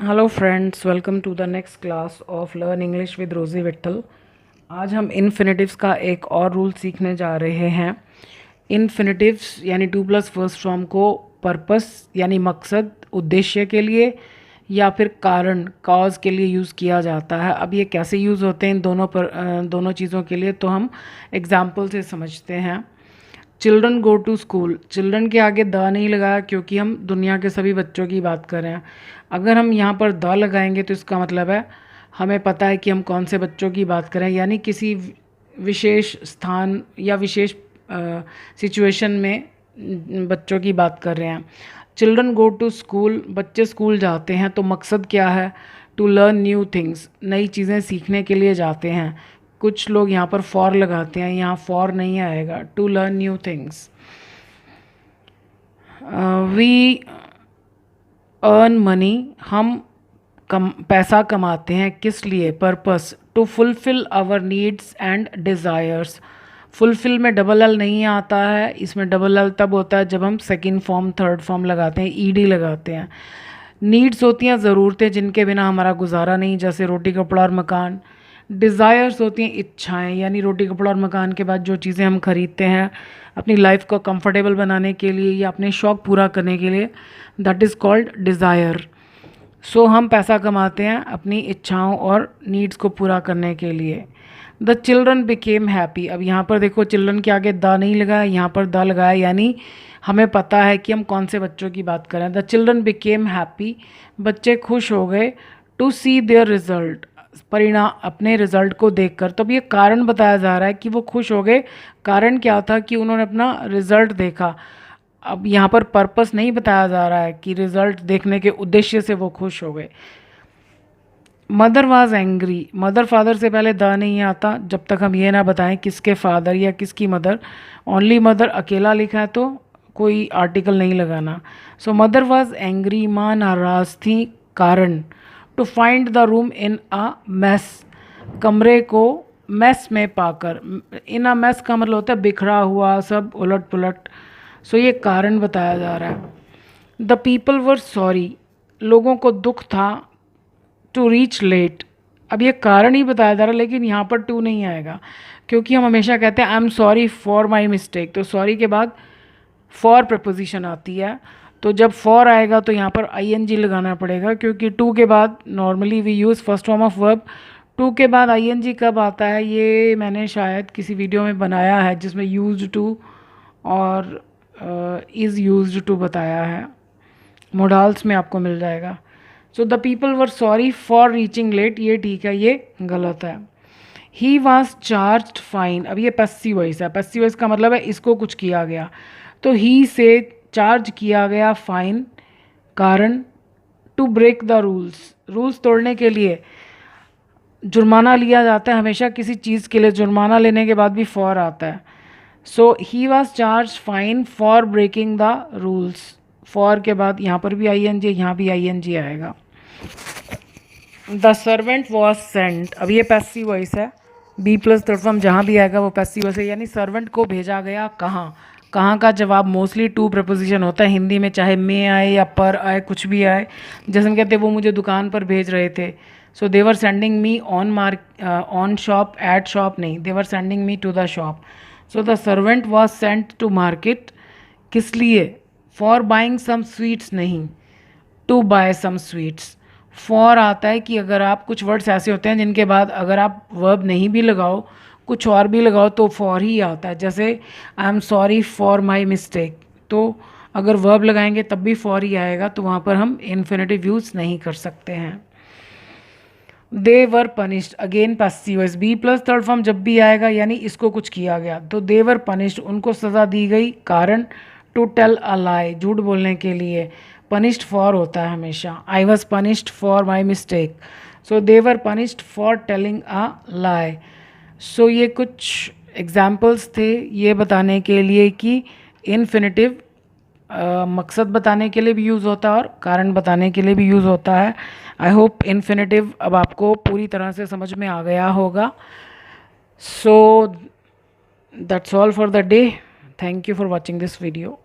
Hello friends, welcome to the next class of learn English with Rosy Vitthal. आज हम infinitives का एक और रूल सीखने जा रहे हैं। इन्फिनेटिव्स यानी टू प्लस फर्स्ट फॉर्म को पर्पस यानी मकसद, उद्देश्य के लिए या फिर कारण, कॉज के लिए यूज़ किया जाता है। अब ये कैसे यूज़ होते हैं इन दोनों चीज़ों के लिए, तो हम एग्जाम्पल से समझते हैं। Children go to school, children के आगे द नहीं लगाया क्योंकि हम दुनिया के सभी बच्चों की बात कर रहे हैं। अगर हम यहाँ पर द लगाएंगे तो इसका मतलब है हमें पता है कि हम कौन से बच्चों की बात करें, यानी किसी विशेष स्थान या विशेष सिचुएशन में बच्चों की बात कर रहे हैं। चिल्ड्रन गो टू स्कूल, बच्चे स्कूल जाते हैं, तो मकसद क्या है? टू लर्न न्यू थिंग्स, नई चीज़ें सीखने के लिए जाते हैं। कुछ लोग यहाँ पर फॉर लगाते हैं, यहाँ फॉर नहीं आएगा। To learn new things. We earn money, हम पैसा कमाते हैं, किस लिए? Purpose, to fulfil our needs and desires. Fulfil में डबल एल नहीं आता है, इसमें डबल एल तब होता है जब हम सेकंड फॉर्म थर्ड फॉर्म लगाते हैं, ईडी लगाते हैं। नीड्स होती हैं ज़रूरतें जिनके बिना हमारा गुजारा नहीं, जैसे रोटी कपड़ा और मकान। डिज़ायर्स होती हैं इच्छाएं, यानी रोटी कपड़ा और मकान के बाद जो चीज़ें हम खरीदते हैं अपनी लाइफ को कंफर्टेबल बनाने के लिए या अपने शौक़ पूरा करने के लिए, दैट इज़ कॉल्ड डिज़ायर। सो हम पैसा कमाते हैं अपनी इच्छाओं और नीड्स को पूरा करने के लिए। द चिल्ड्रन बिकेम हैप्पी, अब यहाँ पर देखो चिल्ड्रन के आगे द नहीं लगाया, यहाँ पर द लगाया, यानी हमें पता है कि हम कौन से बच्चों की बात करें। द चिल्ड्रन बिकेम हैप्पी, बच्चे खुश हो गए। टू सी देयर रिजल्ट, परिणाम, अपने रिजल्ट को देखकर। तो अब ये कारण बताया जा रहा है कि वो खुश हो गए। कारण क्या था? कि उन्होंने अपना रिजल्ट देखा। अब यहाँ पर पर्पस नहीं बताया जा रहा है कि रिजल्ट देखने के उद्देश्य से वो खुश हो गए। Mother was angry, mother father से पहले द नहीं आता जब तक हम ये ना बताएं किसके फादर या किसकी मदर। ओनली मदर अकेला लिखा है तो कोई आर्टिकल नहीं लगाना। सो मदर वाज एंग्री, माँ नाराज थी। कारण, to find the room in a mess, कमरे को मेस में पाकर। इन अ मेस का मतलब होता है बिखरा हुआ, सब उलट पुलट। सो ये कारण बताया जा रहा है। द पीपल वर सॉरी, लोगों को दुख था। टू रीच लेट, अब ये कारण ही बताया जा रहा है लेकिन यहाँ पर टू नहीं आएगा क्योंकि हम हमेशा कहते हैं I am sorry for my mistake, तो सॉरी के बाद फॉर प्रपोजिशन आती है। तो जब फॉर आएगा तो यहाँ पर आईएनजी लगाना पड़ेगा क्योंकि टू के बाद normally we use first form of verb. To के बाद आईएनजी कब आता है ये मैंने शायद किसी वीडियो में बनाया है जिसमें यूज्ड टू और इज़ यूज्ड टू बताया है, मोडाल्स में आपको मिल जाएगा। So the people were sorry for reaching late, ये ठीक है, ये गलत है। ही वॉज चार्ज्ड फाइन, अब ये पैसिव वॉइस है। पैसिव वॉइस का मतलब है इसको कुछ किया गया, तो ही से चार्ज किया गया फाइन। कारण, to break the rules, rules तोड़ने के लिए जुर्माना लिया जाता है हमेशा किसी चीज़ के लिए, जुर्माना लेने के बाद भी फॉर आता है। So he was charge fine for breaking the rules. Four के बाद यहाँ पर भी आईएनजी, यहाँ भी आईएनजी आएगा। द सर्वेंट वॉज सेंट, अब ये पैसिव वॉइस है, बी प्लस थर्ड फॉर्म जहाँ भी आएगा वो पैसिव वॉइस है, यानी सर्वेंट को भेजा गया कहाँ। कहाँ का जवाब मोस्टली टू प्रपोजिशन होता है हिंदी में, चाहे में आए या पर आए, कुछ भी आए। जैसे हम कहते हैं वो मुझे दुकान पर भेज रहे थे, so they were sending me on shop, at shop नहीं, they were sending me to the shop. So the servant was sent to market, किस लिए? फॉर बाइंग सम स्वीट्स नहीं, to buy some sweets. For आता है कि अगर आप, कुछ वर्ड्स ऐसे होते हैं जिनके बाद अगर आप वर्ब नहीं भी लगाओ कुछ और भी लगाओ तो फॉर ही आता है। जैसे I am sorry for my mistake, तो अगर वर्ब लगाएंगे तब भी फॉर ही आएगा, तो वहाँ पर हम इन्फिनेटिव यूज़ नहीं कर सकते हैं। They were punished, again passive voice, B plus third form जब भी आएगा यानी इसको कुछ किया गया, तो दे वर पनिश्ड, उनको सज़ा दी गई। कारण, टू टेल अ लाई, झूठ बोलने के लिए। पनिश्ड फॉर होता है हमेशा। I was punished for my mistake, so they were punished for telling a lie. सो ये कुछ एग्जाम्पल्स थे ये बताने के लिए कि इन्फिनेटिव मकसद बताने के लिए भी यूज़ होता है और कारण बताने के लिए भी यूज़ होता है। आई होप इन्फिनेटिव अब आपको पूरी तरह से समझ में आ गया होगा। So that's all for the day. Thank you for watching this video.